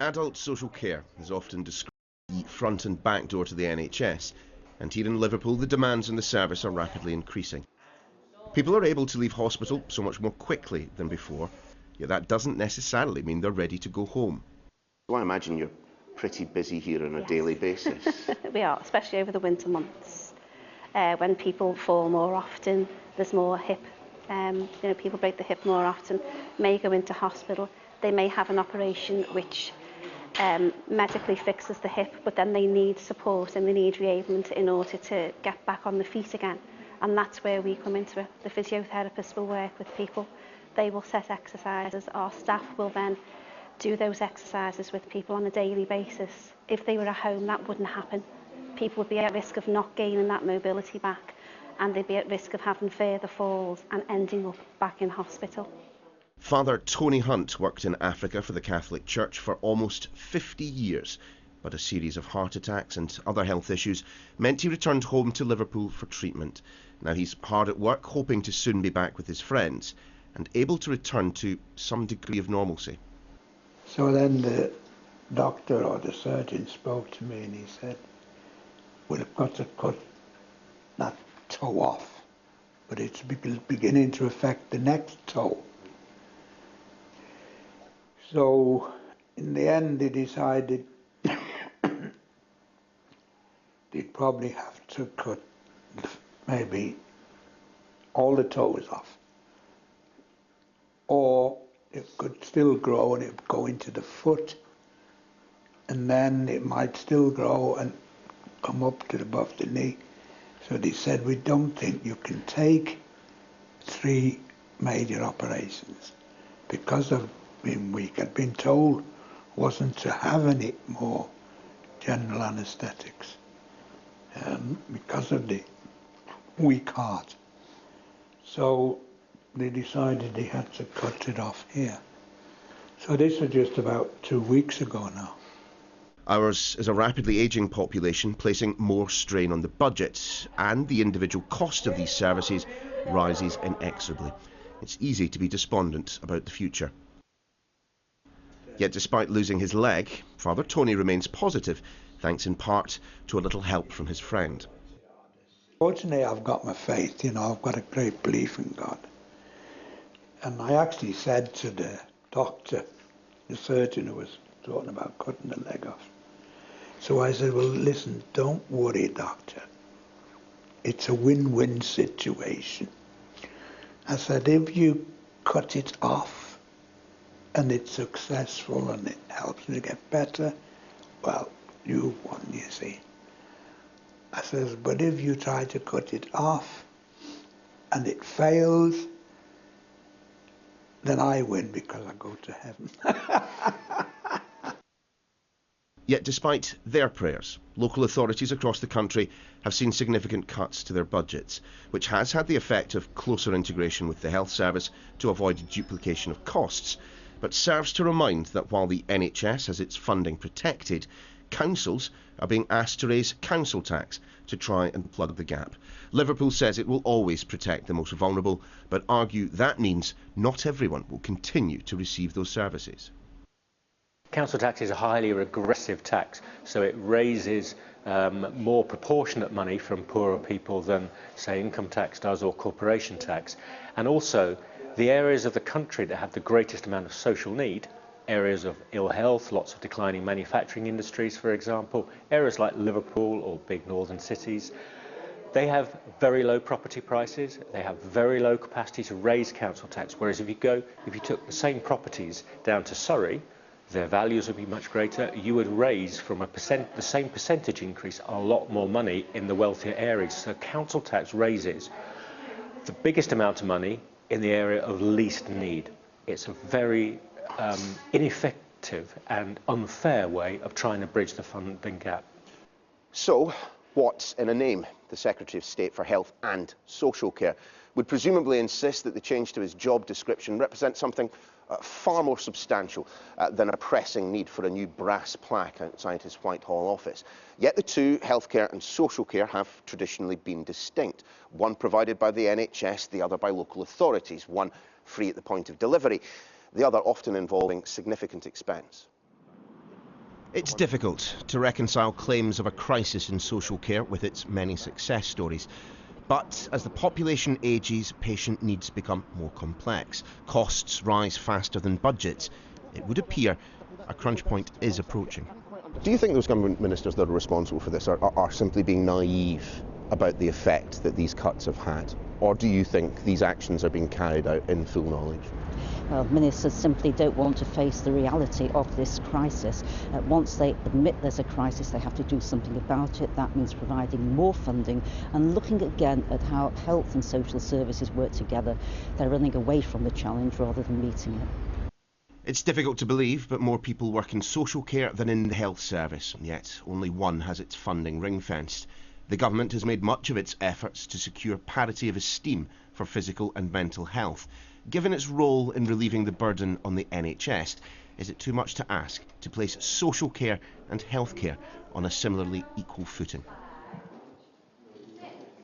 Adult social care is often described as the front and back door to the NHS, and here in Liverpool the demands on the service are rapidly increasing. People are able to leave hospital so much more quickly than before, yet that doesn't necessarily mean they're ready to go home. Well, I imagine you're pretty busy here on a daily basis. We are, especially over the winter months. When people fall more often, there's more hip, people break the hip more often, may go into hospital. They may have an operation which medically fixes the hip, but then they need support and they need reablement in order to get back on the feet again. And that's where we come into it. The physiotherapists will work with people. They will set exercises. Our staff will then do those exercises with people on a daily basis. If they were at home, that wouldn't happen. People would be at risk of not gaining that mobility back, and they'd be at risk of having further falls and ending up back in hospital. Father Tony Hunt worked in Africa for the Catholic Church for almost 50 years, but a series of heart attacks and other health issues meant he returned home to Liverpool for treatment. Now he's hard at work, hoping to soon be back with his friends and able to return to some degree of normalcy. So then the doctor or the surgeon spoke to me and he said, we've got to cut that toe off, but it's beginning to affect the next toe. So in the end they decided they'd probably have to cut maybe all the toes off, or it could still grow and it would go into the foot, and then it might still grow and come up to above the knee. So they said, we don't think you can take 3 major operations, because of we had been told wasn't to have any more general anaesthetics because of the weak heart. So they decided they had to cut it off here. So this was just about 2 weeks ago now. Ours is a rapidly ageing population, placing more strain on the budget, and the individual cost of these services rises inexorably. It's easy to be despondent about the future. Yet despite losing his leg, Father Tony remains positive, thanks in part to a little help from his friend. Fortunately, I've got my faith, I've got a great belief in God. And I actually said to the doctor, the surgeon who was talking about cutting the leg off, so I said, well, listen, don't worry, doctor. It's a win-win situation. I said, if you cut it off and it's successful and it helps me get better, well, you won, you see. I says, but if you try to cut it off and it fails, then I win because I go to heaven. Yet despite their prayers, local authorities across the country have seen significant cuts to their budgets, which has had the effect of closer integration with the health service to avoid duplication of costs, but serves to remind that while the NHS has its funding protected, councils are being asked to raise council tax to try and plug the gap. Liverpool says it will always protect the most vulnerable, but argue that means not everyone will continue to receive those services. Council tax is a highly regressive tax, so it raises more proportionate money from poorer people than, say, income tax does or corporation tax. And also, the areas of the country that have the greatest amount of social need, areas of ill health, lots of declining manufacturing industries, for example, areas like Liverpool or big northern cities, they have very low property prices, they have very low capacity to raise council tax, whereas if you took the same properties down to Surrey, their values would be much greater. You would raise from the same percentage increase a lot more money in the wealthier areas. So council tax raises the biggest amount of money in the area of least need. It's a very ineffective and unfair way of trying to bridge the funding gap. So, what's in a name? The Secretary of State for Health and Social Care would presumably insist that the change to his job description represents something far more substantial than a pressing need for a new brass plaque outside his Whitehall office. Yet the two, healthcare and social care, have traditionally been distinct. One provided by the NHS, the other by local authorities, one free at the point of delivery, the other often involving significant expense. It's difficult to reconcile claims of a crisis in social care with its many success stories. But as the population ages, patient needs become more complex. Costs rise faster than budgets. It would appear a crunch point is approaching. Do you think those government ministers that are responsible for this are simply being naive about the effect that these cuts have had? Or do you think these actions are being carried out in full knowledge? Well, ministers simply don't want to face the reality of this crisis. Once they admit there's a crisis, they have to do something about it. That means providing more funding and looking again at how health and social services work together. They're running away from the challenge rather than meeting it. It's difficult to believe, but more people work in social care than in the health service, and yet only one has its funding ring-fenced. The government has made much of its efforts to secure parity of esteem for physical and mental health. Given its role in relieving the burden on the NHS, is it too much to ask to place social care and health care on a similarly equal footing?